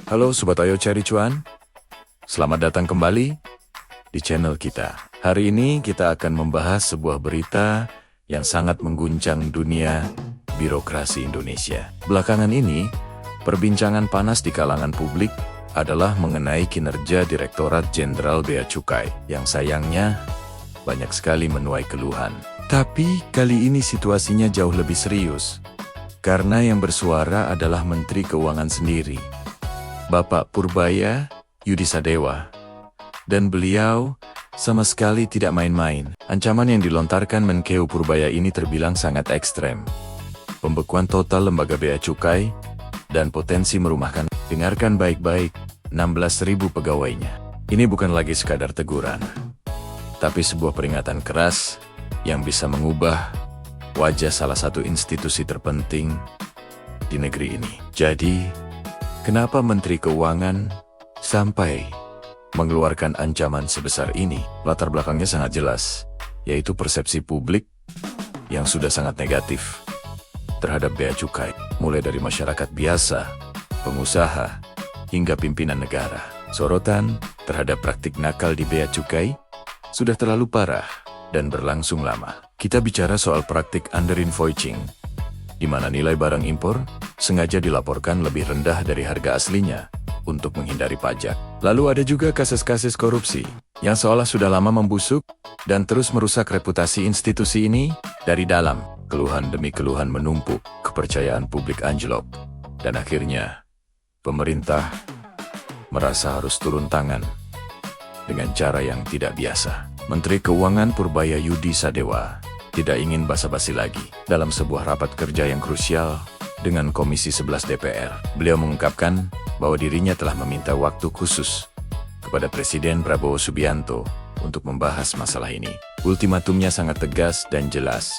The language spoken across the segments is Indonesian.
Halo Sobat Ayo Cari Cuan, selamat datang kembali di channel kita. Hari ini kita akan membahas sebuah berita yang sangat mengguncang dunia birokrasi Indonesia. Belakangan ini, perbincangan panas di kalangan publik adalah mengenai kinerja Direktorat Jenderal Bea Cukai yang sayangnya banyak sekali menuai keluhan. Tapi kali ini situasinya jauh lebih serius, karena yang bersuara adalah Menteri Keuangan sendiri, Bapak Purbaya Yudisadewa, dan beliau sama sekali tidak main-main. Ancaman yang dilontarkan Menkeu Purbaya ini terbilang sangat ekstrem. Pembekuan total lembaga bea cukai dan potensi merumahkan, dengarkan baik-baik, 16.000 pegawainya. Ini bukan lagi sekadar teguran, tapi sebuah peringatan keras yang bisa mengubah wajah salah satu institusi terpenting di negeri ini. Jadi, kenapa Menteri Keuangan sampai mengeluarkan ancaman sebesar ini? Latar belakangnya sangat jelas, yaitu persepsi publik yang sudah sangat negatif terhadap bea cukai, mulai dari masyarakat biasa, pengusaha, hingga pimpinan negara. Sorotan terhadap praktik nakal di bea cukai sudah terlalu parah dan berlangsung lama. Kita bicara soal praktik underinvoicing, di mana nilai barang impor sengaja dilaporkan lebih rendah dari harga aslinya untuk menghindari pajak. Lalu ada juga kasus-kasus korupsi yang seolah sudah lama membusuk dan terus merusak reputasi institusi ini dari dalam. Keluhan demi keluhan menumpuk, kepercayaan publik anjlok, dan akhirnya pemerintah merasa harus turun tangan dengan cara yang tidak biasa. Menteri Keuangan Purbaya Yudisadewa tidak ingin basa-basi lagi. Dalam sebuah rapat kerja yang krusial dengan Komisi 11 DPR, beliau mengungkapkan bahwa dirinya telah meminta waktu khusus kepada Presiden Prabowo Subianto untuk membahas masalah ini. Ultimatumnya sangat tegas dan jelas.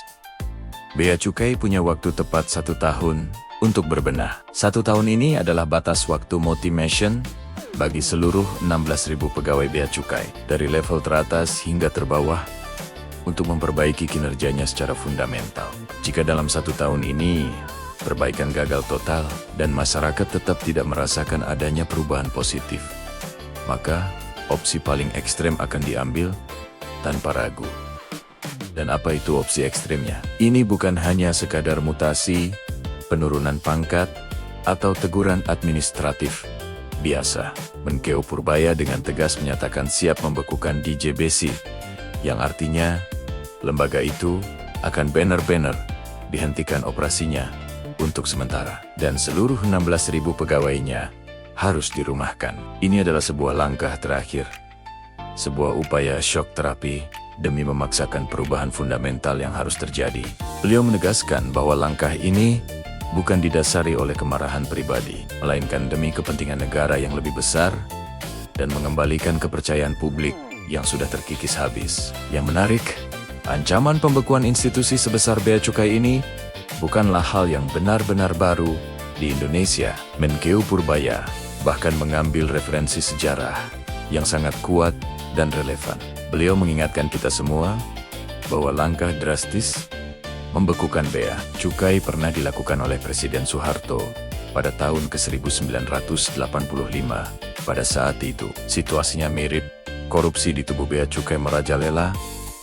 Bea Cukai punya waktu tepat 1 tahun untuk berbenah. 1 tahun ini adalah batas waktu motivation bagi seluruh 16.000 pegawai bea cukai, dari level teratas hingga terbawah, untuk memperbaiki kinerjanya secara fundamental. Jika dalam 1 tahun ini perbaikan gagal total dan masyarakat tetap tidak merasakan adanya perubahan positif, maka opsi paling ekstrem akan diambil tanpa ragu. Dan apa itu opsi ekstremnya? Ini bukan hanya sekadar mutasi, penurunan pangkat, atau teguran administratif biasa. Menkeu Purbaya dengan tegas menyatakan siap membekukan DJBC, yang artinya lembaga itu akan benar-benar dihentikan operasinya untuk sementara, dan seluruh 16.000 pegawainya harus dirumahkan. Ini adalah sebuah langkah terakhir, sebuah upaya shock terapi demi memaksakan perubahan fundamental yang harus terjadi. Beliau menegaskan bahwa langkah ini bukan didasari oleh kemarahan pribadi, melainkan demi kepentingan negara yang lebih besar dan mengembalikan kepercayaan publik yang sudah terkikis habis. Yang menarik, ancaman pembekuan institusi sebesar bea cukai ini bukanlah hal yang benar-benar baru di Indonesia. Menkeu Purbaya bahkan mengambil referensi sejarah yang sangat kuat dan relevan. Beliau mengingatkan kita semua bahwa langkah drastis membekukan bea cukai pernah dilakukan oleh Presiden Soeharto pada tahun ke-1985. Pada saat itu, situasinya mirip, korupsi di tubuh bea cukai merajalela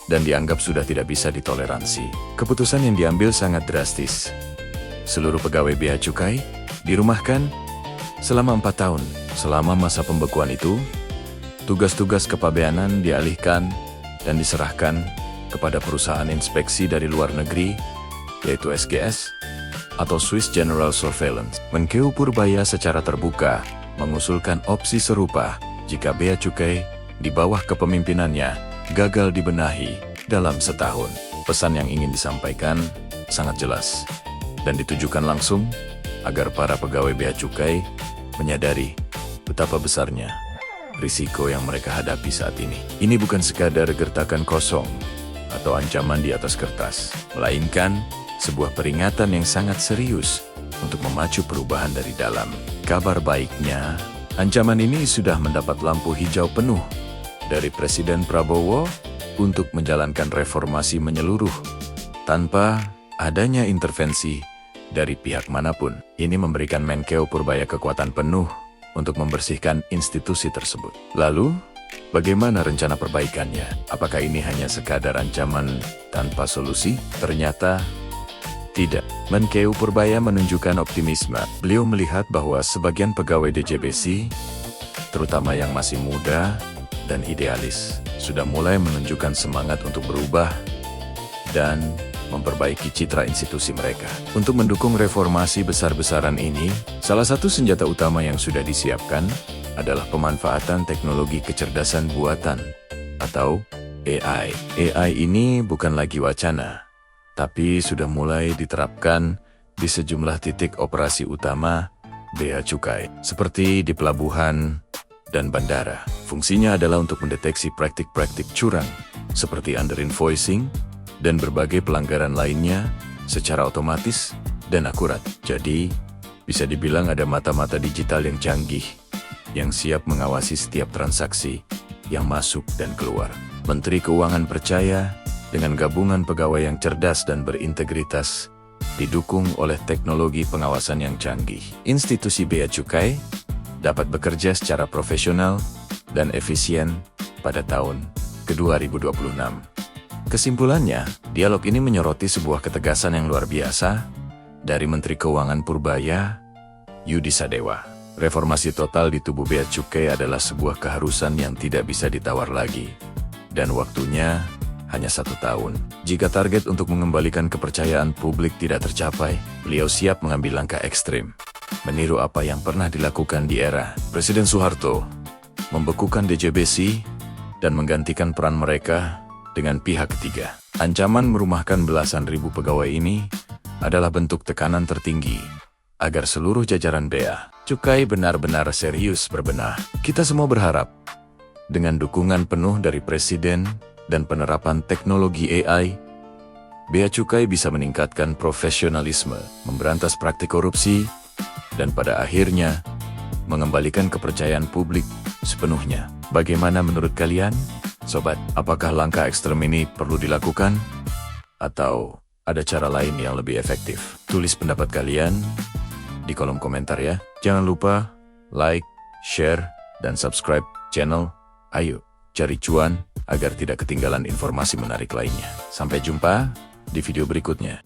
dan dianggap sudah tidak bisa ditoleransi. Keputusan yang diambil sangat drastis. Seluruh pegawai bea cukai dirumahkan selama 4 tahun. Selama masa pembekuan itu, tugas-tugas kepabeanan dialihkan dan diserahkan kepada perusahaan inspeksi dari luar negeri, yaitu SGS atau Swiss General Surveillance. Menkeu Purbaya secara terbuka mengusulkan opsi serupa jika bea cukai di bawah kepemimpinannya gagal dibenahi dalam setahun. Pesan yang ingin disampaikan sangat jelas dan ditujukan langsung agar para pegawai bea cukai menyadari betapa besarnya risiko yang mereka hadapi saat ini. Ini bukan sekadar gertakan kosong atau ancaman di atas kertas, melainkan sebuah peringatan yang sangat serius untuk memacu perubahan dari dalam. Kabar baiknya, ancaman ini sudah mendapat lampu hijau penuh dari Presiden Prabowo untuk menjalankan reformasi menyeluruh tanpa adanya intervensi dari pihak manapun. Ini memberikan Menkeu Purbaya kekuatan penuh untuk membersihkan institusi tersebut. Lalu, bagaimana rencana perbaikannya? Apakah ini hanya sekadar ancaman tanpa solusi? Ternyata tidak. Menkeu Purbaya menunjukkan optimisme. Beliau melihat bahwa sebagian pegawai DJBC, terutama yang masih muda dan idealis, sudah mulai menunjukkan semangat untuk berubah dan memperbaiki citra institusi mereka. Untuk mendukung reformasi besar-besaran ini, salah satu senjata utama yang sudah disiapkan adalah pemanfaatan teknologi kecerdasan buatan atau AI. AI ini bukan lagi wacana, tapi sudah mulai diterapkan di sejumlah titik operasi utama Bea Cukai, seperti di pelabuhan dan bandara. Fungsinya adalah untuk mendeteksi praktik-praktik curang, seperti under-invoicing, dan berbagai pelanggaran lainnya secara otomatis dan akurat. Jadi, bisa dibilang ada mata-mata digital yang canggih, yang siap mengawasi setiap transaksi yang masuk dan keluar. Menteri Keuangan percaya, dengan gabungan pegawai yang cerdas dan berintegritas, didukung oleh teknologi pengawasan yang canggih, institusi Bea Cukai dapat bekerja secara profesional dan efisien pada tahun ke-2026. Kesimpulannya, dialog ini menyoroti sebuah ketegasan yang luar biasa dari Menteri Keuangan Purbaya, Yudi Sadewa. Reformasi total di tubuh Bea Cukai adalah sebuah keharusan yang tidak bisa ditawar lagi, dan waktunya hanya 1 tahun. Jika target untuk mengembalikan kepercayaan publik tidak tercapai, beliau siap mengambil langkah ekstrim, meniru apa yang pernah dilakukan di era Presiden Soeharto, membekukan DJBC dan menggantikan peran mereka dengan pihak ketiga. Ancaman merumahkan belasan ribu pegawai ini adalah bentuk tekanan tertinggi agar seluruh jajaran Bea Cukai benar-benar serius berbenah. Kita semua berharap, dengan dukungan penuh dari Presiden dan penerapan teknologi AI, Bea Cukai bisa meningkatkan profesionalisme, memberantas praktik korupsi, dan pada akhirnya mengembalikan kepercayaan publik sepenuhnya. Bagaimana menurut kalian? Sobat, apakah langkah ekstrem ini perlu dilakukan? Atau ada cara lain yang lebih efektif? Tulis pendapat kalian di kolom komentar ya. Jangan lupa like, share, dan subscribe channel. Ayo, cari cuan agar tidak ketinggalan informasi menarik lainnya. Sampai jumpa di video berikutnya.